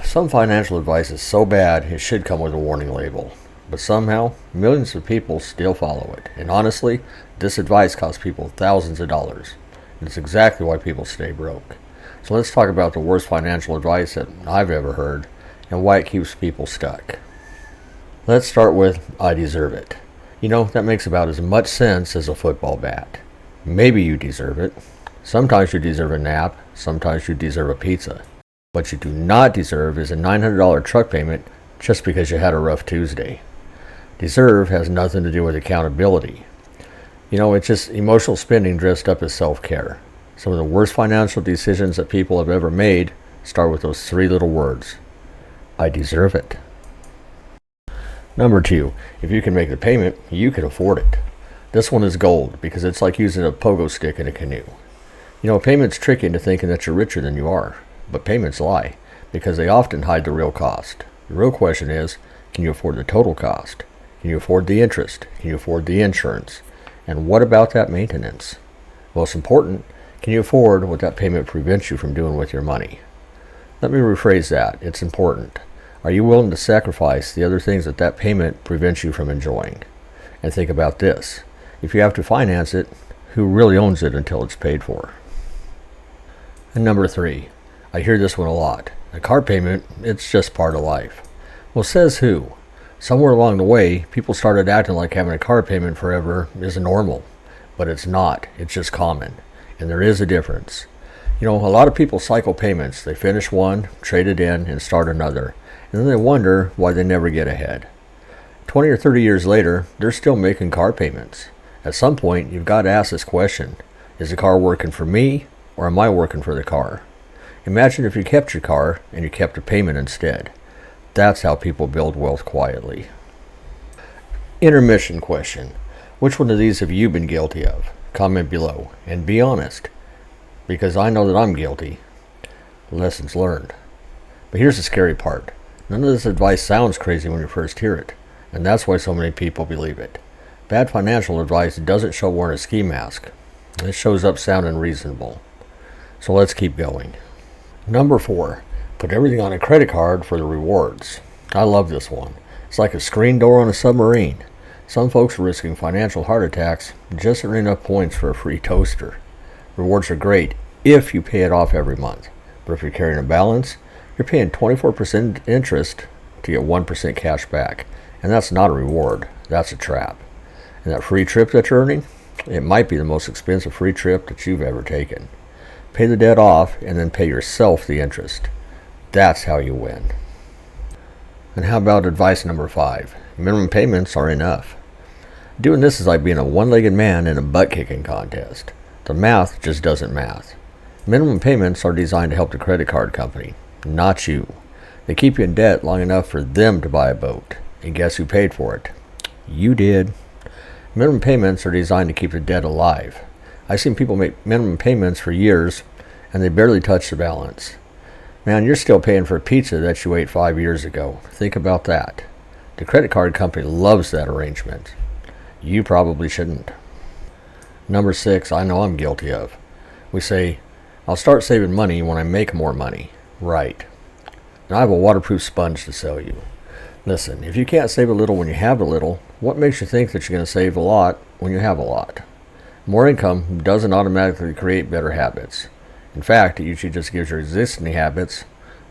Some financial advice is so bad it should come with a warning label. But somehow, millions of people still follow it. And honestly, this advice costs people thousands of dollars. And it's exactly why people stay broke. So let's talk about the worst financial advice that I've ever heard and why it keeps people stuck. Let's start with I deserve it. That makes about as much sense as a football bat. Maybe you deserve it. Sometimes you deserve a nap. Sometimes you deserve a pizza. What you do not deserve is a $900 truck payment just because you had a rough Tuesday. Deserve has nothing to do with accountability. It's just emotional spending dressed up as self-care. Some of the worst financial decisions that people have ever made start with those three little words. I deserve it. Number 2, if you can make the payment, you can afford it. This one is gold because it's like using a pogo stick in a canoe. Payments trick you into thinking that you're richer than you are, but payments lie because they often hide the real cost. The real question is, can you afford the total cost? Can you afford the interest? Can you afford the insurance? And what about that maintenance? Most important, can you afford what that payment prevents you from doing with your money? Let me rephrase that. It's important. Are you willing to sacrifice the other things that payment prevents you from enjoying? And think about this. If you have to finance it, who really owns it until it's paid for? And number 3, I hear this one a lot. A car payment, it's just part of life. Well, says who? Somewhere along the way, people started acting like having a car payment forever is normal. But it's not. It's just common. And there is a difference. A lot of people cycle payments. They finish one, trade it in, and start another. And then they wonder why they never get ahead. 20 or 30 years later, they're still making car payments. At some point, you've got to ask this question. Is the car working for me, or am I working for the car? Imagine if you kept your car and you kept a payment instead. That's how people build wealth quietly. Intermission question. Which one of these have you been guilty of? Comment below and be honest, because I know that I'm guilty. Lessons learned. But here's the scary part. None of this advice sounds crazy when you first hear it, and that's why so many people believe it. Bad financial advice doesn't show wearing a ski mask. It shows up sounding reasonable. So let's keep going. Number 4, put everything on a credit card for the rewards. I love this one. It's like a screen door on a submarine. Some folks are risking financial heart attacks just to earn enough points for a free toaster. Rewards are great if you pay it off every month. But if you're carrying a balance, you're paying 24% interest to get 1% cash back. And that's not a reward. That's a trap. And that free trip that you're earning, it might be the most expensive free trip that you've ever taken. Pay the debt off and then pay yourself the interest. That's how you win. And how about advice number 5? Minimum payments are enough. Doing this is like being a one-legged man in a butt-kicking contest. The math just doesn't math. Minimum payments are designed to help the credit card company, not you. They keep you in debt long enough for them to buy a boat. And guess who paid for it? You did. Minimum payments are designed to keep the debt alive. I've seen people make minimum payments for years and they barely touch the balance. Man, you're still paying for a pizza that you ate 5 years ago. Think about that. The credit card company loves that arrangement. You probably shouldn't. Number 6, I know I'm guilty of. We say, I'll start saving money when I make more money. Right. Now I have a waterproof sponge to sell you. Listen, if you can't save a little when you have a little, what makes you think that you're going to save a lot when you have a lot? More income doesn't automatically create better habits. In fact, it usually just gives your existing habits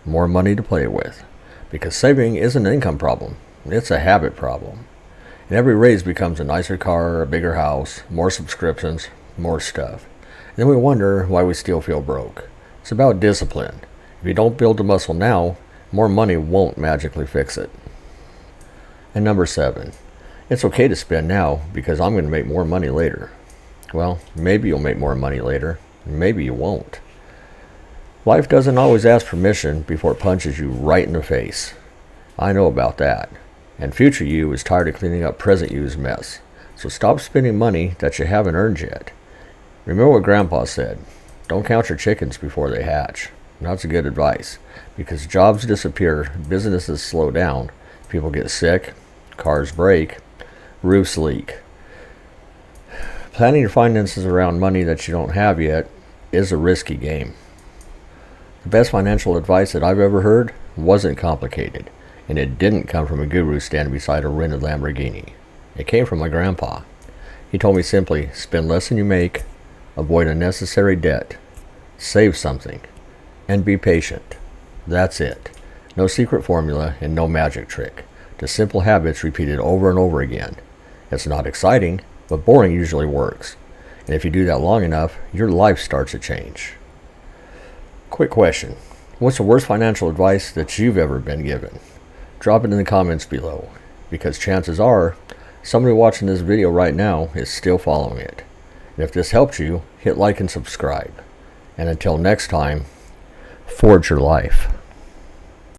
more money to play with. Because saving isn't an income problem, it's a habit problem. And every raise becomes a nicer car, a bigger house, more subscriptions, more stuff. And then we wonder why we still feel broke. It's about discipline. If you don't build the muscle now, more money won't magically fix it. And number 7, it's okay to spend now because I'm going to make more money later. Well, maybe you'll make more money later, maybe you won't. Life doesn't always ask permission before it punches you right in the face. I know about that. And future you is tired of cleaning up present you's mess. So stop spending money that you haven't earned yet. Remember what Grandpa said, don't count your chickens before they hatch. And that's a good advice, because jobs disappear, businesses slow down, people get sick, cars break, roofs leak. Planning your finances around money that you don't have yet is a risky game. The best financial advice that I've ever heard wasn't complicated, and it didn't come from a guru standing beside a rented Lamborghini. It came from my grandpa. He told me simply, spend less than you make, avoid unnecessary debt, save something, and be patient. That's it. No secret formula and no magic trick. Just simple habits repeated over and over again. It's not exciting, but boring usually works. And if you do that long enough, your life starts to change. Quick question. What's the worst financial advice that you've ever been given? Drop it in the comments below, because chances are somebody watching this video right now is still following it. And if this helped you, hit like and subscribe. And until next time, forge your life.